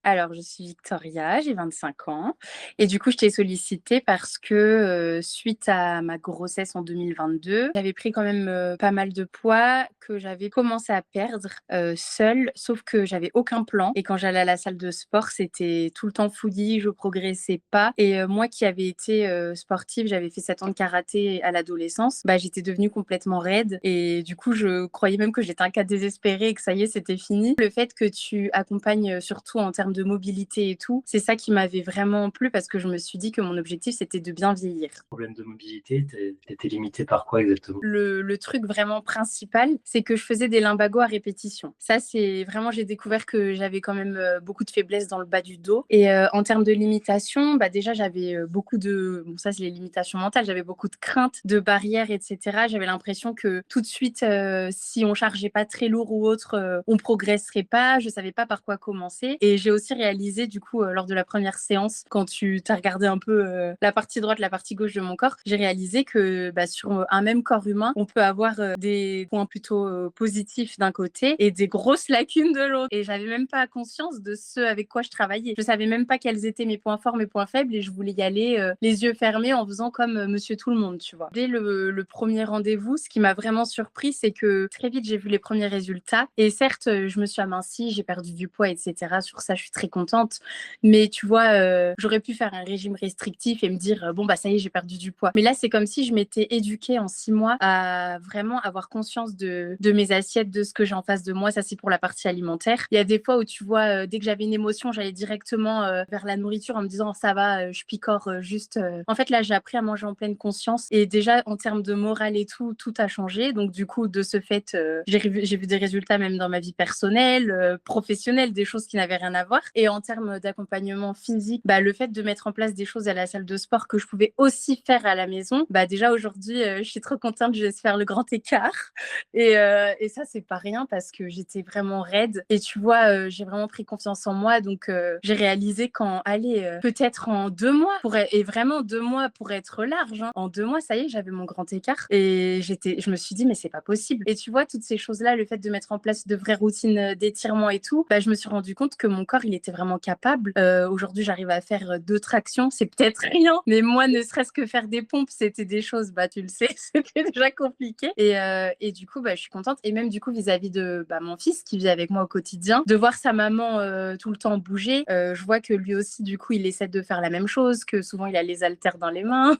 Alors, je suis Victoria, j'ai 25 ans et du coup, je t'ai sollicité parce que, suite à ma grossesse en 2022, j'avais pris quand même, pas mal de poids que j'avais commencé à perdre, seule, sauf que j'avais aucun plan et quand j'allais à la salle de sport, c'était tout le temps fouillis, je progressais pas et moi qui avais été, sportive, j'avais fait 7 ans de karaté à l'adolescence, bah, j'étais devenue complètement raide et du coup, je croyais même que j'étais un cas désespéré et que ça y est, c'était fini. Le fait que tu accompagnes, surtout en termes de mobilité et tout, c'est ça qui m'avait vraiment plu parce que je me suis dit que mon objectif, c'était de bien vieillir. Problème de mobilité, tu étais limitée par quoi exactement? Le truc vraiment principal, c'est que je faisais des lumbagos à répétition. Ça, c'est vraiment, j'ai découvert que j'avais quand même beaucoup de faiblesses dans le bas du dos. Et en termes de limitation, bah déjà, j'avais beaucoup de... Bon, ça, c'est les limitations mentales. J'avais beaucoup de craintes, de barrières, etc. J'avais l'impression que tout de suite, si on chargeait pas très lourd ou autre, on progresserait pas. Je savais pas par quoi commencer. Et j'ai aussi réalisé, du coup, lors de la première séance, quand tu t'as regardé un peu la partie droite, la partie gauche de mon corps, j'ai réalisé que bah, sur un même corps humain, on peut avoir des points plutôt positifs d'un côté et des grosses lacunes de l'autre. Et j'avais même pas conscience de ce avec quoi je travaillais. Je savais même pas quels étaient mes points forts, mes points faibles et je voulais y aller les yeux fermés en faisant comme Monsieur Tout le Monde, tu vois. Dès le premier rendez-vous, ce qui m'a vraiment surpris, c'est que très vite j'ai vu les premiers résultats. Et certes, je me suis amincie, j'ai perdu du poids, etc. Sur ça, je suis très contente. Mais tu vois, j'aurais pu faire un régime restrictif et me dire, bon, bah ça y est, j'ai perdu du poids. Mais là, c'est comme si je m'étais éduquée en 6 mois à vraiment avoir conscience de mes assiettes, de ce que j'ai en face de moi. Ça, c'est pour la partie alimentaire. Il y a des fois où tu vois, dès que j'avais une émotion, j'allais directement vers la nourriture en me disant, ça va, je picore juste. En fait, là, j'ai appris à manger en pleine conscience. Et déjà, en termes de morale et tout, tout a changé. Donc, du coup, de ce fait, j'ai vu des résultats même dans ma vie personnelle, professionnelle, des choses qui n'avaient rien à voir. Et en termes d'accompagnement physique, bah, le fait de mettre en place des choses à la salle de sport que je pouvais aussi faire à la maison, bah, déjà aujourd'hui, je suis trop contente, je vais se faire le grand écart. Et ça, c'est pas rien parce que j'étais vraiment raide. Et tu vois, j'ai vraiment pris confiance en moi. Donc, j'ai réalisé qu'en, allez, peut-être en 2 mois, et vraiment 2 mois pour être large, hein, en 2 mois, ça y est, j'avais mon grand écart. Et je me suis dit, mais c'est pas possible. Et tu vois, toutes ces choses-là, le fait de mettre en place de vraies routines d'étirement et tout, bah, je me suis rendu compte que mon corps, il était vraiment capable. Aujourd'hui, j'arrive à faire 2 tractions. C'est peut-être rien, mais moi, ne serait-ce que faire des pompes, c'était des choses, bah, tu le sais, c'était déjà compliqué. Et du coup, bah, je suis contente. Et même du coup, vis-à-vis de bah, mon fils qui vit avec moi au quotidien, de voir sa maman tout le temps bouger, je vois que lui aussi, du coup, il essaie de faire la même chose, que souvent, il a les haltères dans les mains,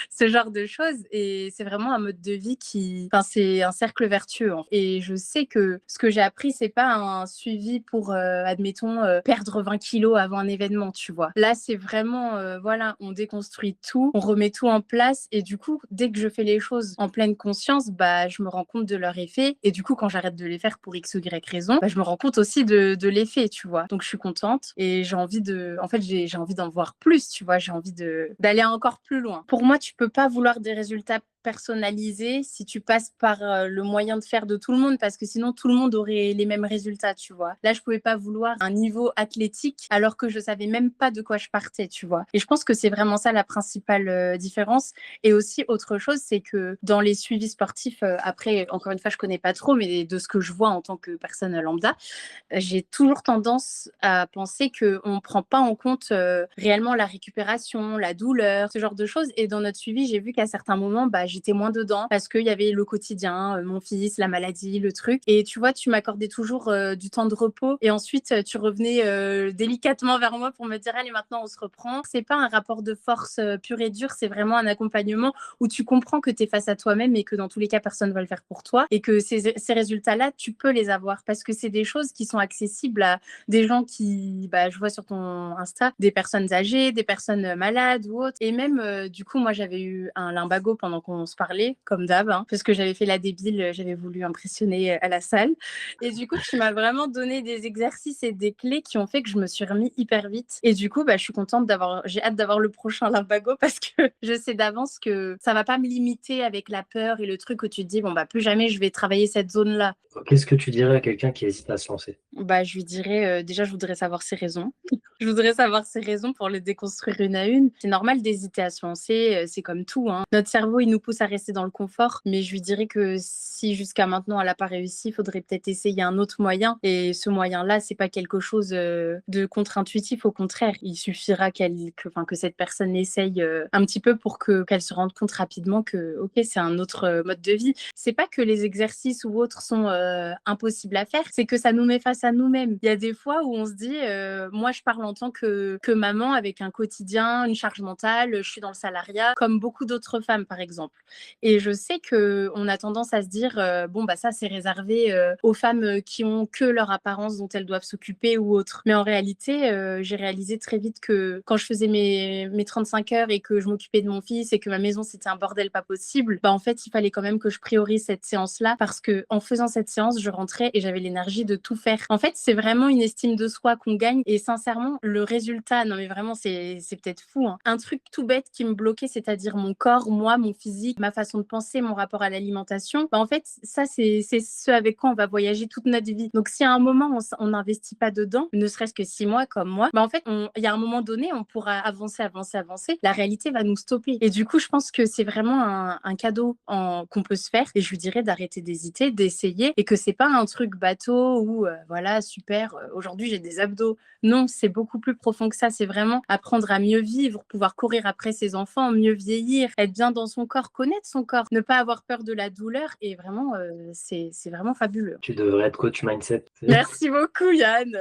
ce genre de choses. Et c'est vraiment un mode de vie qui, enfin, c'est un cercle vertueux, hein. Et je sais que ce que j'ai appris, c'est pas un suivi pour, admettons, perdre 20 kilos avant un événement, tu vois. Là, c'est vraiment, voilà, on déconstruit tout, on remet tout en place. Et du coup, dès que je fais les choses en pleine conscience, bah, je me rends compte de leur effet. Et du coup, quand j'arrête de les faire pour X ou Y raison, bah, je me rends compte aussi de l'effet, tu vois. Donc, je suis contente et j'ai envie de, en fait, j'ai envie d'en voir plus, tu vois. J'ai envie d'aller encore plus loin. Pour moi, tu peux pas vouloir des résultats personnalisés si tu passes par le moyen de faire de tout le monde parce que sinon tout le monde aurait les mêmes résultats, tu vois. Là, je pouvais pas vouloir un niveau athlétique alors que je savais même pas de quoi je partais, tu vois. Et je pense que c'est vraiment ça la principale différence. Et aussi autre chose, c'est que dans les suivis sportifs, après, encore une fois, je connais pas trop, mais de ce que je vois en tant que personne lambda, j'ai toujours tendance à penser qu'on ne prend pas en compte réellement la récupération, la douleur, ce genre de choses. Et dans notre suivi, j'ai vu qu'à certains moments, bah, j'étais moins dedans parce qu'il y avait le quotidien, mon fils, la maladie, le truc. Et tu vois, tu m'accordais toujours du temps de repos. Et ensuite, tu revenais délicatement vers moi pour me dire, allez, maintenant, on se reprend. C'est pas un rapport de force pur et dur, c'est vraiment un accompagnement où tu comprends que tu es face à toi-même et que dans tous les cas, personne ne va le faire pour toi. Et que ces résultats-là, tu peux les avoir parce que c'est des choses qui sont accessibles à des gens qui, bah, je vois sur ton Insta, des personnes âgées, des personnes malades ou autres. Et même, du coup, moi, j'avais eu un limbago pendant qu'on se parlait, comme d'hab, hein, parce que j'avais fait la débile, j'avais voulu impressionner à la salle. Et du coup, tu m'as vraiment donné des exercices et des clés qui ont fait que je me suis remis hyper vite. Et du coup, bah, je suis contente j'ai hâte d'avoir le prochain limbago parce que je sais d'avance que ça va pas me limiter avec la peur et le truc où tu te dis, bon, bah, plus jamais je vais travailler cette zone-là. Qu'est-ce que tu dirais à quelqu'un qui hésite à se lancer? Bah, je lui dirais, déjà, je voudrais savoir ses raisons. Je voudrais savoir ses raisons pour les déconstruire une à une. C'est normal d'hésiter à se lancer, c'est comme tout, hein. Notre cerveau, il nous pousse à rester dans le confort, mais je lui dirais que si jusqu'à maintenant elle a pas réussi, il faudrait peut-être essayer un autre moyen. Et ce moyen-là, c'est pas quelque chose de contre-intuitif, au contraire. Il suffira que cette personne essaye un petit peu pour qu'elle se rende compte rapidement que, ok, c'est un autre mode de vie. C'est pas que les exercices ou autres sont impossibles à faire, c'est que ça nous met face à nous-mêmes. Il y a des fois où on se dit, moi je parle en tant que maman avec un quotidien, une charge mentale, je suis dans le salariat, comme beaucoup d'autres femmes par exemple. Et je sais qu'on a tendance à se dire, bon bah ça c'est réservé aux femmes qui ont que leur apparence dont elles doivent s'occuper ou autre. Mais en réalité, j'ai réalisé très vite que quand je faisais mes 35 heures et que je m'occupais de mon fils et que ma maison c'était un bordel pas possible, bah en fait il fallait quand même que je priorise cette séance-là parce que en faisant cette séance, je rentrais et j'avais l'énergie de tout faire. En fait, c'est vraiment une estime de soi qu'on gagne et sincèrement, le résultat, non mais vraiment c'est peut-être fou, hein. Un truc tout bête qui me bloquait, c'est-à-dire mon corps, moi, mon physique, ma façon de penser, mon rapport à l'alimentation, bah en fait, ça c'est ce avec quoi on va voyager toute notre vie. Donc si à un moment on n'investit pas dedans, ne serait-ce que 6 mois comme moi, bah en fait, il y a un moment donné, on pourra avancer, avancer, avancer. La réalité va nous stopper. Et du coup, je pense que c'est vraiment un cadeau qu'on peut se faire. Et je lui dirais d'arrêter d'hésiter, d'essayer, et que c'est pas un truc bateau où voilà, super, aujourd'hui j'ai des abdos. Non, c'est beaucoup plus profond que ça. C'est vraiment apprendre à mieux vivre, pouvoir courir après ses enfants, mieux vieillir, être bien dans son corps, connaître son corps, ne pas avoir peur de la douleur. Et vraiment, c'est vraiment fabuleux. Tu devrais être coach mindset. Merci beaucoup, Yann.